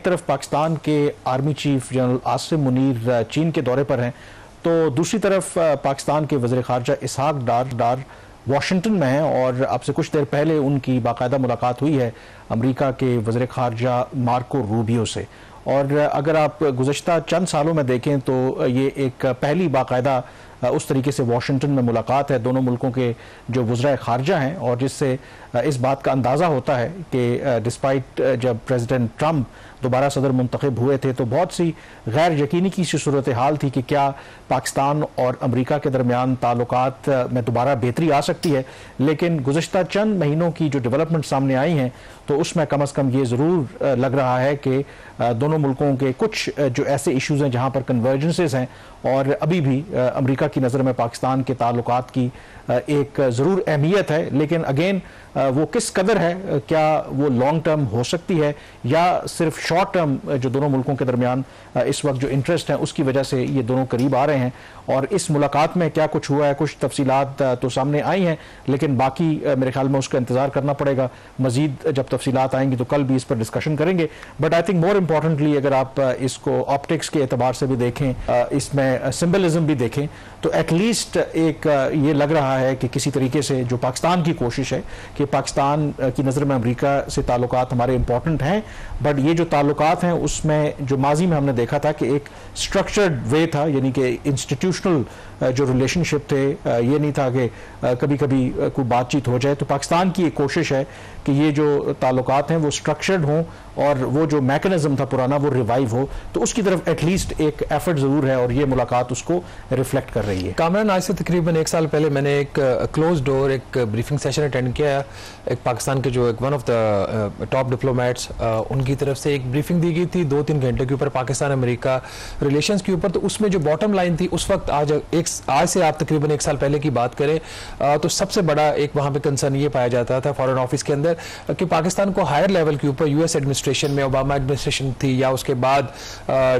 तरफ पाकिस्तान के army chief general Asim Munir चीन के दौरे पर हैं, तो दूसरी तरफ पाकिस्तान के वज़ीर ख़ारजा इसहाक डार वाशिंगटन में हैं और अब से कुछ देर पहले उनकी बाकायदा मुलाकात हुई है अमेरिका के वज़ीर ख़ारजा मार्को रूबियो से। और अगर आप गुज़श्ता चंद सालों में देखें तो ये एक पहली बाकायदा उस तरीके से वाशिंगटन में मुलाकात है दोनों मुल्कों के जो वज़ीर ख़ारजा हैं, और जिससे इस बात का अंदाज़ा होता है कि डिस्पाइट जब प्रेसिडेंट ट्रंप दोबारा सदर मुंतखब हुए थे तो बहुत सी गैर यकीनी की सूरत हाल थी कि क्या पाकिस्तान और अमेरिका के दरमियान ताल्लुकात में दोबारा बेहतरी आ सकती है। लेकिन गुज़श्ता चंद महीनों की जो डेवलपमेंट सामने आई हैं तो उसमें कम अज़ कम ये ज़रूर लग रहा है कि दोनों मुल्कों के कुछ जो ऐसे इशूज़ हैं जहाँ पर कन्वर्जेंसेस हैं और अभी भी अमेरिका की नज़र में पाकिस्तान के ताल्लुकात की एक ज़रूर अहमियत है, लेकिन अगेन वो किस कदर है, क्या वो लॉन्ग टर्म हो सकती है या सिर्फ शॉर्ट टर्म जो दोनों मुल्कों के दरमियान इस वक्त जो इंटरेस्ट है उसकी वजह से ये दोनों करीब आ रहे हैं। और इस मुलाकात में क्या कुछ हुआ है, कुछ तफसीलात तो सामने आई हैं, लेकिन बाकी मेरे ख्याल में उसका इंतजार करना पड़ेगा। मजीद जब तफसीलात आएंगी तो कल भी इस पर डिस्कशन करेंगे। But I think more importantly अगर आप इसको ऑप्टिक्स के एतबार से भी देखें, इसमें सिंबलिज्म भी देखें, तो एटलीस्ट एक ये लग रहा है कि किसी तरीके से जो पाकिस्तान की कोशिश है कि पाकिस्तान की नज़र में अमेरिका से ताल्लुकात हमारे इंपॉर्टेंट हैं, बट ये जो ताल्लुकात हैं उसमें जो माजी में हमने देखा था कि एक स्ट्रक्चर्ड वे था, यानी कि इंस्टीट्यूशनल जो रिलेशनशिप थे, ये नहीं था कि कभी कभी कोई बातचीत हो जाए। तो पाकिस्तान की एक कोशिश है कि ये जो ताल्लुकात हैं वो स्ट्रक्चर्ड हों और वो जो मैकेनिज्म था पुराना वो रिवाइव हो, तो उसकी तरफ एटलीस्ट एक एफर्ट ज़रूर है और ये मुलाकात उसको रिफ्लेक्ट कर रही है। कामरान, आज से तकरीबन एक साल पहले मैंने एक क्लोज डोर एक ब्रीफिंग सेशन अटेंड किया। एक पाकिस्तान के जो एक one of the top diplomats उनकी तरफ से एक ब्रीफिंग दी गई थी 2-3 घंटे के ऊपर पाकिस्तान अमेरिका रिलेशंस के ऊपर। तो उसमें जो बॉटम लाइन थी उस वक्त आज से आप तकरीबन एक साल पहले की बात करें तो सबसे बड़ा एक वहाँ पे कंसर्न ये पाया जाता था फॉरेन ऑफिस के अंदर कि पाकिस्तान को हायर लेवल के ऊपर यूएस एडमिनिस्ट्रेशन में ओबामा एडमिनिस्ट्रेशन थी या उसके बाद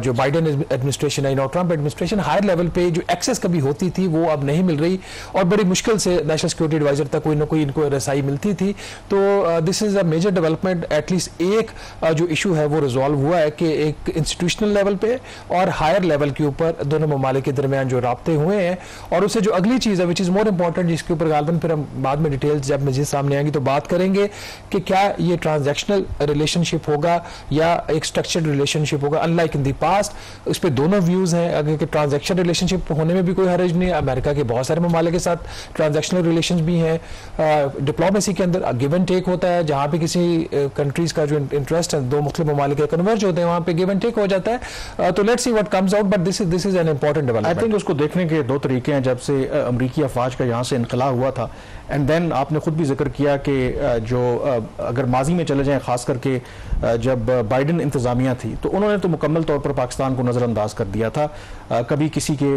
जो बाइडेन एडमिनिस्ट्रेशन है, ट्रंप एडमिनिस्ट्रेशन, हायर लेवल पे जो एक्सेस कभी होती थी वो अब नहीं मिल रही और बड़ी मुश्किल से नेशनल सिक्योरिटी एडवाइजर तक कोई ना कोई इनको रसाई मिलती थी। तो this is a major development. At least एक जो इशू है वो रिजॉल्व हुआ है कि एक इंस्टीट्यूशनल लेवल पे और हायर लेवल के ऊपर दोनों ममालिक के दरमियान जो राब्ते हुए हैं। और उससे जो अगली चीज़ है विच इज़ मोर इंपॉर्टेंट, जिसके ऊपर गालबन फिर हम बाद में डिटेल्स जब मजीद सामने आएंगी तो बात करेंगे कि क्या ये ट्रांजैक्शनल रिलेशनशिप होगा या एक स्ट्रक्चर्ड रिलेशनशिप होगा। अनलाइक इन द पास्ट उस पर दोनों व्यूज़ हैं। अगर ट्रांजैक्शन रिलेशनशिप होने में भी कोई हर्ज नहीं, अमेरिका के बहुत सारे ममालिक के साथ ट्रांजैक्शनल रिलेशन भी हैं। डिप्लोमेसी के अंदर गिव एंड टेक होता है, जहाँ पे किसी कंट्रीज का जो इंटरेस्ट है दो मुख्तलिफ ममालिक के कन्वर्ज होते हैं वहाँ पे गिव एंड टेक हो जाता है। तो let's see what comes out, but this is an important development. I think उसको देखने के दो तरीके हैं। जब से अमरीकी अफवाज का यहाँ से इनकला हुआ था एंड देन आपने खुद भी जिक्र किया कि जो अगर माजी में चले जाएं, खास करके जब बाइडेन इंतज़ामिया थी तो उन्होंने तो मुकम्मल तौर पर पाकिस्तान को नज़रअंदाज कर दिया था। कभी किसी के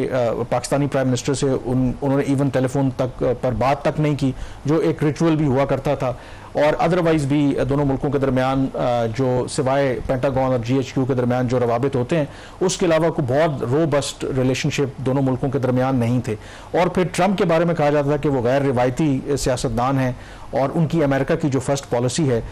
पाकिस्तानी प्राइम मिनिस्टर से उन्होंने इवन टेलीफोन तक पर बात तक नहीं की, जो एक रिचुअल भी हुआ करता था। और अदरवाइज भी दोनों मुल्कों के दरमियान जो सिवाय पेंटागन और GHQ के दरमियान जो रवाबित होते हैं उसके अलावा कोई बहुत रोबस्ट रिलेशनशिप दोनों मुल्कों के दरमियान नहीं थे। और फिर ट्रंप के बारे में कहा जाता था कि वो गैर रिवायती सियासतदान हैं और उनकी अमेरिका की जो फर्स्ट पॉलिसी है,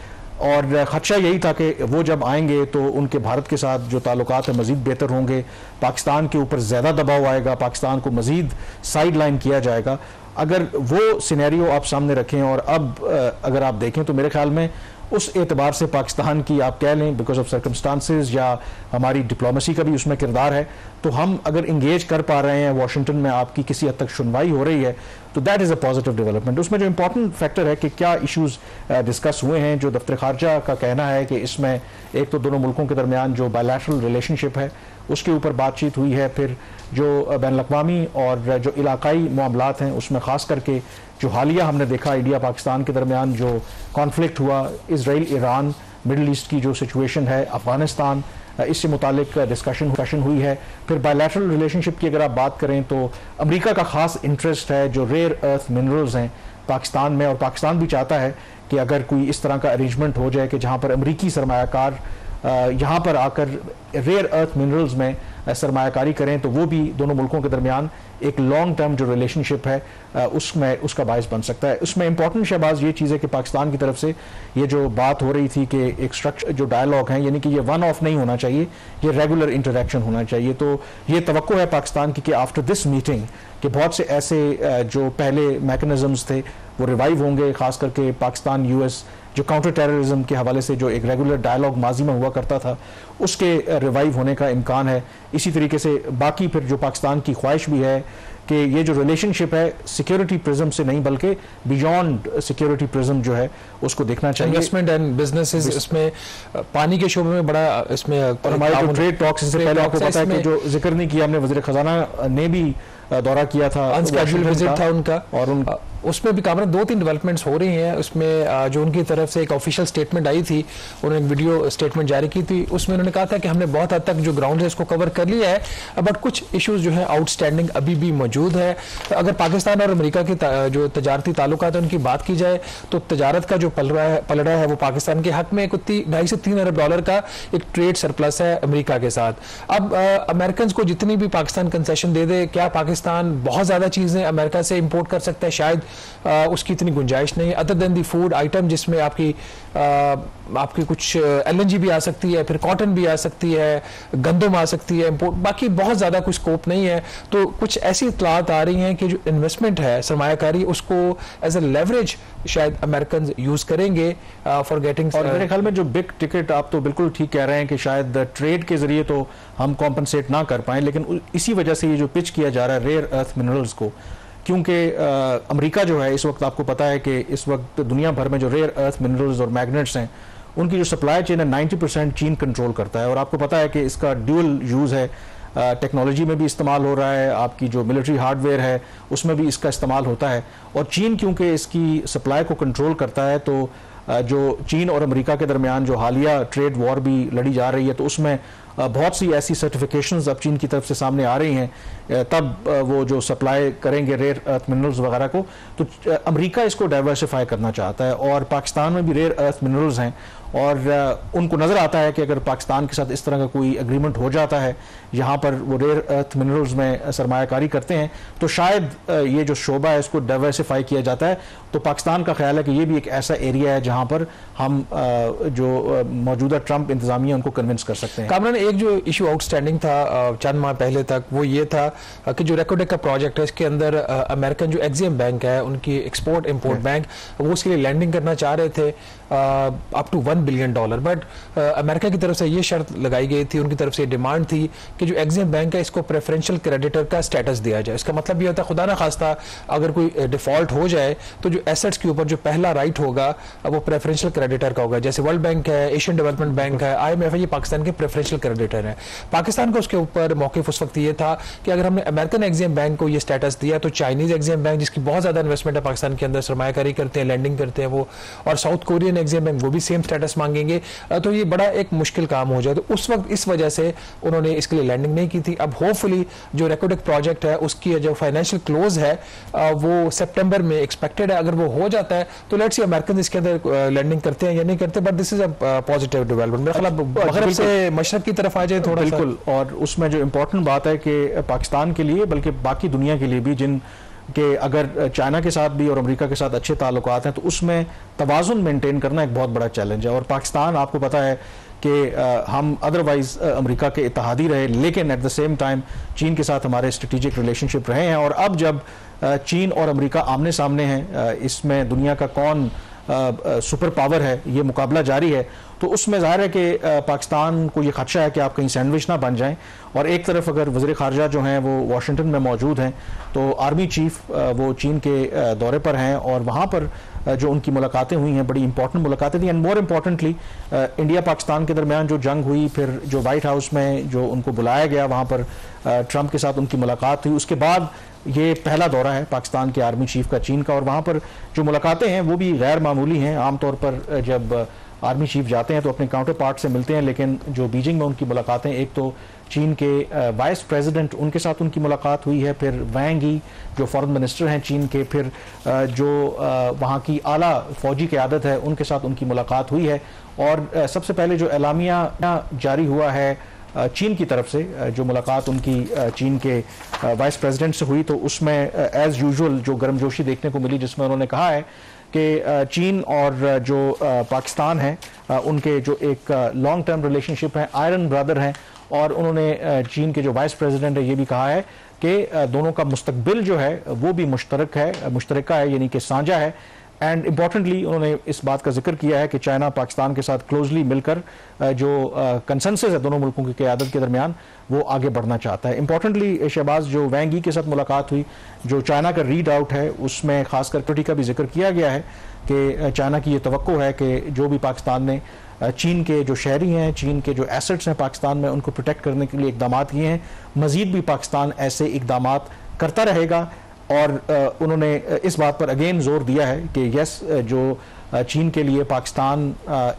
और खदशा यही था कि वो जब आएंगे तो उनके भारत के साथ जो ताल्लुकात है मज़ीद बेहतर होंगे, पाकिस्तान के ऊपर ज़्यादा दबाव आएगा, पाकिस्तान को मज़ीद साइड लाइन किया जाएगा। अगर वो सिनेरियो आप सामने रखें और अब अगर आप देखें तो मेरे ख्याल में उस एतबार से पाकिस्तान की आप कह लें बिकॉज ऑफ सर्कमस्टांसेस या हमारी डिप्लोमेसी का भी उसमें किरदार है, तो हम अगर इंगेज कर पा रहे हैं, वाशिंगटन में आपकी किसी हद तक सुनवाई हो रही है, तो that is a positive development. उसमें जो इंपॉर्टेंट फैक्टर है कि क्या इश्यूज डिस्कस हुए हैं, जो दफ्तर खारजा का कहना है कि इसमें एक तो दोनों मुल्कों के दरमियान जो बायलैटरल रिलेशनशिप है उसके ऊपर बातचीत हुई है, फिर जो बैनुल-अक़वामी और जो इलाकाई मामलात हैं उसमें ख़ास करके जो हालिया हमने देखा इंडिया पाकिस्तान के दरमियान जो कॉन्फ्लिक्ट हुआ, इसराइल ईरान मिडल ईस्ट की जो सिचुएशन है, अफगानिस्तान, इससे मुतालिक डिस्कशन हुई है। फिर बायलैटरल रिलेशनशिप की अगर आप बात करें तो अमेरिका का ख़ास इंटरेस्ट है जो रेयर अर्थ मिनरल्स हैं पाकिस्तान में, और पाकिस्तान भी चाहता है कि अगर कोई इस तरह का अरेंजमेंट हो जाए कि जहाँ पर अमरीकी सरमायाकार यहाँ पर आकर रेयर अर्थ मिनरल्स में सरमायाकारी करें, तो वो भी दोनों मुल्कों के दरमियान एक लॉन्ग टर्म जो रिलेशनशिप है उसमें उसका बायस बन सकता है। उसमें इंपॉर्टेंट शहबाज ये चीज़ है कि पाकिस्तान की तरफ से ये जो बात हो रही थी कि एक स्ट्रक्चर जो डायलॉग है, यानी कि ये वन ऑफ नहीं होना चाहिए, ये रेगुलर इंटरेक्शन होना चाहिए। तो ये तवक्को है पाकिस्तान की कि आफ्टर दिस मीटिंग कि बहुत से ऐसे जो पहले मैकेनिज्म्स थे वो रिवाइव होंगे, खास करके पाकिस्तान यूएस जो काउंटर टेररिज्म के हवाले से जो एक रेगुलर डायलॉग माजी में हुआ करता था उसके रिवाइव होने का इम्कान है। इसी तरीके से बाकी फिर जो पाकिस्तान की ख्वाहिश भी है कि ये जो रिलेशनशिप है सिक्योरिटी प्रिज्म से नहीं बल्कि बियॉन्ड सिक्योरिटी प्रिज्म जो है उसको देखना चाहिए। इन्वेस्टमेंट एंड बिजनेसेस, इसमें पानी के शोबे में बड़ा इसमें और हमारे जो ट्रेड टॉक्स से पहले आपको पता है कि जो जिक्र नहीं किया हमने, वज़ीर खजाना ने भी दौरा किया था, अनस्केड्यूल्ड विजिट था उनका, और उसमें भी कामरान 2-3 डेवलपमेंट्स हो रही हैं। उसमें जो उनकी तरफ से एक ऑफिशियल स्टेटमेंट आई थी, उन्होंने एक वीडियो स्टेटमेंट जारी की थी, उसमें उन्होंने कहा था कि हमने बहुत हद तक जो ग्राउंड है इसको कवर कर लिया है, बट कुछ इश्यूज जो है आउटस्टैंडिंग अभी भी मौजूद है। तो अगर पाकिस्तान और अमेरिका के जो तजारती ताल्लुकात है उनकी बात की जाए तो तजारत का जो पलड़ा है वो पाकिस्तान के हक में $2.5 से $3 अरब का एक ट्रेड सरप्लस है अमेरिका के साथ। अब अमेरिकन को जितनी भी पाकिस्तान कंसेशन दे दे, क्या पाकिस्तान बहुत ज्यादा चीजें अमेरिका से इंपोर्ट कर सकता है? शायद उसकी इतनी गुंजाइश नहीं है, अदर देन दी फूड आइटम, जिसमें आपकी कुछ LNG भी आ सकती है, फिर कॉटन भी आ सकती है, गंदम आ सकती है इंपोर्ट, बाकी बहुत ज़्यादा कोई स्कोप नहीं है। तो कुछ ऐसी इतलात आ रही हैं कि जो इन्वेस्टमेंट है, सरमायाकारी, उसको एज ए लेवरेज शायद अमेरिकन यूज़ करेंगे फॉर गेटिंग। और मेरे ख्याल में जो बिग टिकट, आप तो बिल्कुल ठीक कह रहे हैं कि शायद ट्रेड के जरिए तो हम कॉम्पनसेट ना कर पाएँ, लेकिन इसी वजह से ये जो पिच किया जा रहा है रेयर अर्थ मिनरल्स को, क्योंकि अमेरिका जो है इस वक्त आपको पता है कि इस वक्त दुनिया भर में जो रेयर अर्थ मिनरल्स और मैग्नेट्स हैं उनकी जो सप्लाई चेन है 90% चीन कंट्रोल करता है। और आपको पता है कि इसका ड्यूअल यूज़ है, टेक्नोलॉजी में भी इस्तेमाल हो रहा है, आपकी जो मिलिट्री हार्डवेयर है उसमें भी इसका इस्तेमाल होता है। और चीन क्योंकि इसकी सप्लाई को कंट्रोल करता है, तो जो चीन और अमेरिका के दरमियान जो हालिया ट्रेड वॉर भी लड़ी जा रही है, तो उसमें बहुत सी ऐसी सर्टिफिकेशंस अब चीन की तरफ से सामने आ रही हैं, तब वो जो सप्लाई करेंगे रेयर अर्थ मिनरल्स वगैरह को, तो अमेरिका इसको डाइवर्सिफाई करना चाहता है। और पाकिस्तान में भी रेयर अर्थ मिनरल्स हैं और उनको नज़र आता है कि अगर पाकिस्तान के साथ इस तरह का कोई एग्रीमेंट हो जाता है, यहाँ पर वो रेयर अर्थ मिनरल्स में सरमायाकारी करते हैं, तो शायद ये जो शोबा है इसको डाइवर्सिफाई किया जाता है। तो पाकिस्तान का ख्याल है कि ये भी एक ऐसा एरिया है जहाँ पर हम जो मौजूदा ट्रंप इंतजामिया उनको कन्विंस कर सकते हैं। कामरान, एक जो इशू आउटस्टैंडिंग था चंद माह पहले तक, वो ये था कि जो रेकोडेक का प्रोजेक्ट है, इसके अंदर अमेरिकन जो एक्सिम बैंक है, उनकी एक्सपोर्ट इंपोर्ट बैंक, वो उसके लिए लैंडिंग करना चाह रहे थे up to $1 billion, but America की तरफ से ये शर्त लगाई गई थी, उनकी तरफ से डिमांड थी कि जो एक्सिम बैंक है इसको प्रेफरेंशियल क्रेडिटर का स्टेटस दिया जाए। इसका मतलब ये होता है खुदा ना खास्ता अगर कोई डिफॉल्ट हो जाए तो जो एसेट्स के ऊपर जो पहला राइट होगा वो प्रेफरेंशियल क्रेडिटर का होगा। जैसे वर्ल्ड बैंक है, एशियन डेवलपमेंट बैंक है, IMF है, ये पाकिस्तान के प्रेफरेंशियल क्रेडिटर है। पाकिस्तान का उसके ऊपर मौक़िफ़ उस वक्त ये था कि अगर हमने अमेरिकन एक्सिम बैंक को ये स्टेटस दिया तो चाइनीज एक्सिम बैंक, जिसकी बहुत ज़्यादा इन्वेस्टमेंट है पाकिस्तान के अंदर, सरमायाकारी करते हैं, लैंडिंग करते हैं वो, और साउथ कोरियन एक्सिम बैंक वो भी सेम स्टेटस मांगेंगे, तो ये बड़ा एक मुश्किल काम हो जाए। तो उस वक्त इस वजह से उन्होंने इसके लिए लैंडिंग नहीं की थी। अब होपफुली जो रेकोडेक प्रोजेक्ट है उसकी जो फाइनेंशियल क्लोज है वो सितंबर में एक्सपेक्टेड है। अगर वो हो जाता है तो लेट्स सी अमेरिकन इसके अंदर लैंडिंग करते हैं या नहीं करते, but this is a positive development. मेरे ख्याल मगरिब से मशरक की तरफ आ जाए थोड़ा। बिल्कुल, और उसमें जो इम्पोर्टेंट बात है कि पाकिस्तान के लिए बल्कि बाकी दुनिया के लिए भी, जिन कि अगर चाइना के साथ भी और अमेरिका के साथ अच्छे ताल्लुकात हैं तो उसमें तवाज़ुन मेंटेन करना एक बहुत बड़ा चैलेंज है। और पाकिस्तान, आपको पता है कि हम अदरवाइज अमेरिका के इत्तेहादी रहे, लेकिन एट द सेम टाइम चीन के साथ हमारे स्ट्रेटेजिक रिलेशनशिप रहे हैं। और अब जब चीन और अमेरिका आमने सामने हैं, इसमें दुनिया का कौन सुपर पावर है, ये मुकाबला जारी है, तो उसमें ज़ाहिर है कि पाकिस्तान को ये खदशा है कि आप कहीं सैंडविच ना बन जाएं। और एक तरफ अगर वज़ीर ख़ारजा जो हैं वो वाशिंगटन में मौजूद हैं, तो आर्मी चीफ वो चीन के दौरे पर हैं और वहाँ पर जो उनकी मुलाकातें हुई हैं बड़ी इंपॉर्टेंट मुलाकातें थी। And more importantly India Pakistan के दरमियान जो जंग हुई, फिर जो वाइट हाउस में जो उनको बुलाया गया, वहाँ पर ट्रंप के साथ उनकी मुलाकात हुई, उसके बाद ये पहला दौरा है पाकिस्तान के आर्मी चीफ का चीन का। और वहाँ पर जो मुलाकातें हैं वो भी गैर मामूली हैं। आमतौर पर जब आर्मी चीफ जाते हैं तो अपने काउंटर पार्ट से मिलते हैं, लेकिन जो बीजिंग में उनकी मुलाकातें, एक तो चीन के वाइस प्रेसिडेंट उनके साथ उनकी मुलाकात हुई है, फिर वैंग यी जो फॉरेन मिनिस्टर हैं चीन के, फिर जो वहाँ की आला फौजी क़यादत है उनके साथ उनकी मुलाकात हुई है। और सबसे पहले जो एलामिया जारी हुआ है चीन की तरफ से, जो मुलाकात उनकी चीन के वाइस प्रेसिडेंट से हुई, तो उसमें एज यूजुअल जो गर्मजोशी देखने को मिली, जिसमें उन्होंने कहा है कि चीन और जो पाकिस्तान है उनके जो एक लॉन्ग टर्म रिलेशनशिप है, आयरन ब्रदर हैं। और उन्होंने चीन के जो वाइस प्रेसिडेंट है ये भी कहा है कि दोनों का मुस्तकबिल जो है वो भी मुश्तरका है, यानी कि साझा है। एंड इम्पॉर्टेंटली उन्होंने इस बात का जिक्र किया है कि चाइना पाकिस्तान के साथ क्लोजली मिलकर जो कंसेंसस है दोनों मुल्कों की क़यादत के दरमियान वो आगे बढ़ना चाहता है। इम्पॉर्टेंटली शहबाज, जो वैंग यी के साथ मुलाकात हुई, जो चाइना का रीड आउट है उसमें खासकर सिक्योरिटी का भी जिक्र किया गया है कि चाइना की ये तवक्को है कि जो भी पाकिस्तान ने चीन के जो शहरी हैं, चीन के जो एसेट्स हैं पाकिस्तान में, उनको प्रोटेक्ट करने के लिए इकदाम किए हैं, मज़ीद भी पाकिस्तान ऐसे इकदाम करता रहेगा। और उन्होंने इस बात पर अगेन जोर दिया है कि यस, जो चीन के लिए पाकिस्तान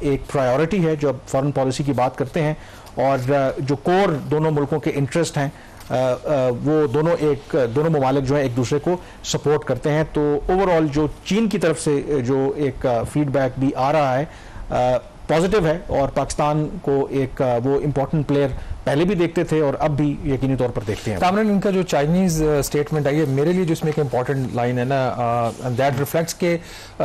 एक प्रायोरिटी है जो अब फॉरेन पॉलिसी की बात करते हैं, और जो कोर दोनों मुल्कों के इंटरेस्ट हैं वो दोनों ममालिक जो है एक दूसरे को सपोर्ट करते हैं। तो ओवरऑल जो चीन की तरफ से जो एक फीडबैक भी आ रहा है पॉजिटिव है, और पाकिस्तान को एक वो इम्पोर्टेंट प्लेयर पहले भी देखते थे और अब भी यकीनी तौर पर देखते हैं। कामरान, इनका जो चाइनीज स्टेटमेंट आई है, मेरे लिए जो इसमें एक इम्पॉर्टेंट लाइन है ना, दैट रिफ्लेक्ट्स के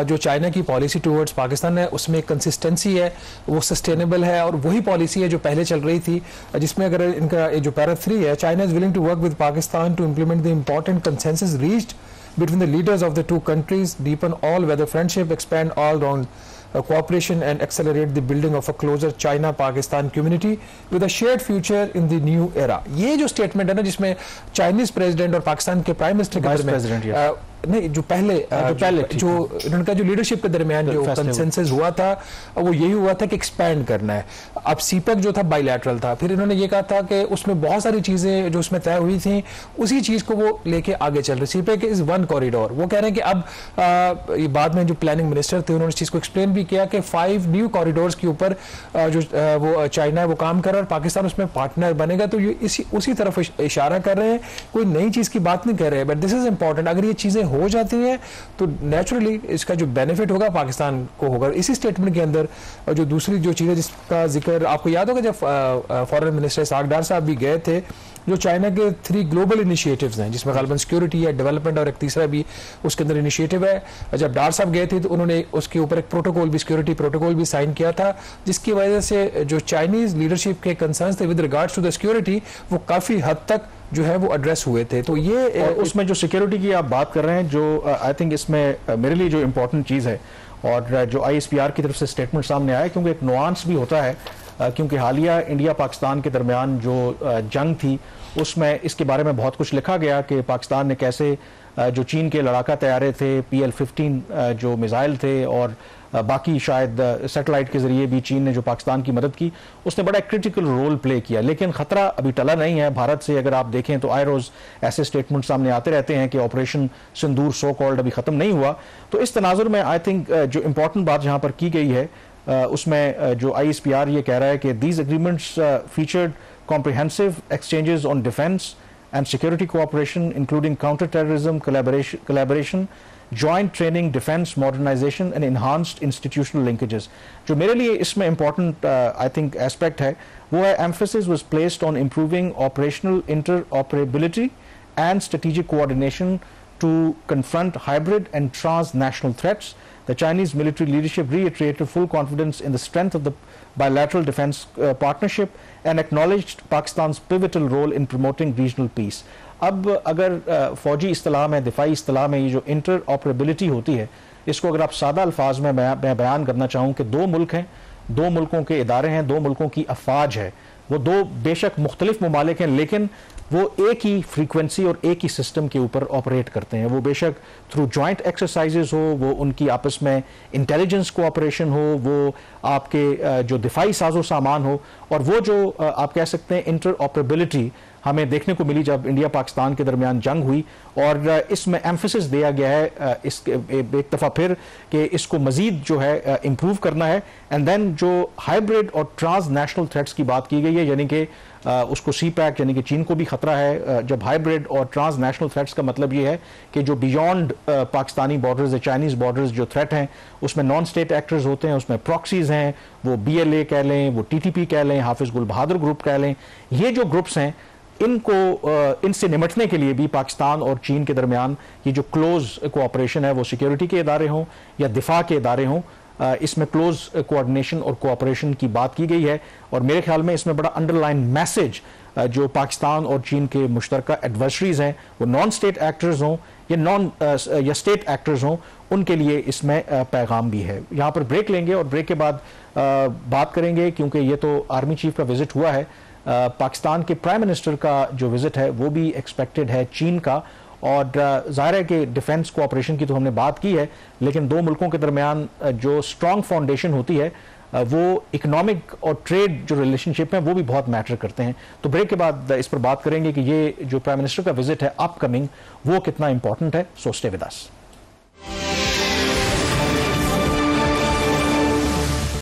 जो चाइना की पॉलिसी टूवर्ड्स पाकिस्तान है उसमें कंसिस्टेंसी है, वो सस्टेनेबल है, और वही पॉलिसी है जो पहले चल रही थी, जिसमें अगर इनका जो पैरा 3 है, China is willing to work with Pakistan to implement the important consensus reached between the leaders of the two countries, deepen all-weather friendship, expand all-round cooperation and accelerate the building of a closer China-Pakistan community with a shared future in the new era. ये जो statement है ना, जिसमें Chinese president और पाकिस्तान के prime minister के दरमियान नहीं, जो पहले जो इनका जो लीडरशिप के दरमियान जो कंसेंसस हुआ था वो यही हुआ था कि एक्सपैंड करना है। अब सीपेक जो था बायलैटरल था, फिर इन्होंने ये कहा था कि उसमें बहुत सारी चीजें जो उसमें तय हुई थी उसी चीज को वो लेके आगे चल रहे। CPEC is one corridor. वो कह रहे हैं कि अब ये बाद में जो प्लानिंग मिनिस्टर थे उन्होंने इस चीज को एक्सप्लेन भी किया कि 5 न्यू कॉरिडोर्स के ऊपर जो वो चाइना है वो काम कर रहा है और पाकिस्तान उसमें पार्टनर बनेगा। तो ये उसी तरफ इशारा कर रहे हैं, कोई नई चीज की बात नहीं कर रहे हैं, बट दिस इज इंपॉर्टेंट। अगर ये चीजें हो जाती हैं तो नेचुरली इसका जो बेनिफिट होगा पाकिस्तान को होगा। इसी स्टेटमेंट के अंदर जो दूसरी जो चीज़ है जिसका जिक्र आपको याद होगा, जब फॉरेन मिनिस्टर इसहाक डार साहब भी गए थे, जो चाइना के 3 ग्लोबल इनिशिएटिव्स हैं जिसमें गालिबन सिक्योरिटी है, डेवलपमेंट और एक तीसरा भी उसके अंदर इनिशिएटिव है। जब डार साहब गए थे तो उन्होंने उसके ऊपर एक प्रोटोकॉल भी, सिक्योरिटी प्रोटोकॉल भी साइन किया था, जिसकी वजह से जो चाइनीज लीडरशिप के कंसर्न्स थे with regards to the security वो काफ़ी हद तक जो है वो एड्रेस हुए थे। तो ये उसमें जो सिक्योरिटी की आप बात कर रहे हैं, जो आई थिंक इसमें मेरे लिए जो इम्पोर्टेंट चीज़ है और जो ISPR की तरफ से स्टेटमेंट सामने आया, क्योंकि एक नुआंस भी होता है, क्योंकि हालिया इंडिया पाकिस्तान के दरमियान जो जंग थी उसमें इसके बारे में बहुत कुछ लिखा गया कि पाकिस्तान ने कैसे जो चीन के लड़ाका तैयारे थे, PL-15 जो मिसाइल थे और बाकी शायद सैटेलाइट के जरिए भी चीन ने जो पाकिस्तान की मदद की, उसने बड़ा क्रिटिकल रोल प्ले किया। लेकिन खतरा अभी टला नहीं है भारत से। अगर आप देखें तो आए रोज ऐसे स्टेटमेंट सामने आते रहते हैं कि ऑपरेशन सिंदूर सो कॉल्ड अभी खत्म नहीं हुआ। तो इस तनाजुर में आई थिंक जो इम्पोर्टेंट बात यहाँ पर की गई है उसमें जो ISPR ये कह रहा है कि these agreements featured comprehensive exchanges on defense and security cooperation, including counter-terrorism collaboration, joint training, defense modernization and enhanced institutional linkages. जो मेरे लिए इसमें important I think aspect है वो है emphasis was placed on improving operational interoperability and strategic coordination to confront hybrid and transnational threats. The Chinese military leadership reiterated full confidence in the strength of the bilateral defense partnership and acknowledged Pakistan's pivotal role in promoting regional peace. अब अगर फौजी इस्तिलाह में, दिफाई इस्तिलाह में ये जो inter operability होती है, इसको अगर आप सादा अल्फाज में मैं बयान करना चाहूँ कि 2 मुल्क हैं, 2 मुल्कों के इदारे हैं, 2 मुल्कों की अफवाज है, वो 2 बेशक मुख्तलिफ ममालिक हैं लेकिन वो एक ही फ्रीक्वेंसी और एक ही सिस्टम के ऊपर ऑपरेट करते हैं। वो बेशक थ्रू जॉइंट एक्सरसाइजेज हो, वो उनकी आपस में इंटेलिजेंस कोऑपरेशन हो, वो आपके जो दिफाई साजो सामान हो, और वो जो आप कह सकते हैं इंटर ऑपरेबिलिटी हमें देखने को मिली जब इंडिया पाकिस्तान के दरमियान जंग हुई, और इसमें एम्फेसिस दिया गया है इस एक दफ़ा फिर कि इसको मज़ीद जो है इम्प्रूव करना है। एंड देन जो हाइब्रिड और ट्रांस नेशनल थ्रेट्स की बात की गई है, यानी कि उसको सी पैक यानी कि चीन को भी खतरा है। जब हाइब्रिड और ट्रांस नेशनल थ्रेट्स का मतलब ये है कि जो बियॉन्ड पाकिस्तानी बॉर्डर्स या चाइनीज़ बॉर्डर्स जो थ्रेट हैं उसमें नॉन स्टेट एक्टर्स होते हैं, उसमें प्रॉक्सीज हैं, वो BLA कह लें, वो TTP कह लें, हाफिज गुल बहादुर ग्रुप कह लें। ये जो ग्रुप्स हैं इनसे निमटने के लिए भी पाकिस्तान और चीन के दरमियान ये जो क्लोज कोऑपरेशन है, वो सिक्योरिटी के इदारे हों या दिफा के इदारे हों, इसमें क्लोज कोऑर्डिनेशन और कोऑपरेशन की बात की गई है। और मेरे ख्याल में इसमें बड़ा अंडरलाइन मैसेज जो पाकिस्तान और चीन के मुश्तरका एडवर्सरीज हैं, वो नॉन स्टेट एक्टर्स हों या स्टेट एक्टर्स हों, उनके लिए इसमें पैगाम भी है। यहाँ पर ब्रेक लेंगे और ब्रेक के बाद बात करेंगे, क्योंकि ये तो आर्मी चीफ का विजिट हुआ है, पाकिस्तान के प्राइम मिनिस्टर का जो विजिट है वो भी एक्सपेक्टेड है चीन का। और ज़ाहिर है कि डिफेंस कोऑपरेशन की तो हमने बात की है, लेकिन दो मुल्कों के दरमियान जो स्ट्रॉन्ग फाउंडेशन होती है वो इकोनॉमिक और ट्रेड जो रिलेशनशिप है वो भी बहुत मैटर करते हैं। तो ब्रेक के बाद इस पर बात करेंगे कि ये जो प्राइम मिनिस्टर का विजिट है अपकमिंग, वो कितना इंपॉर्टेंट है। So stay with us.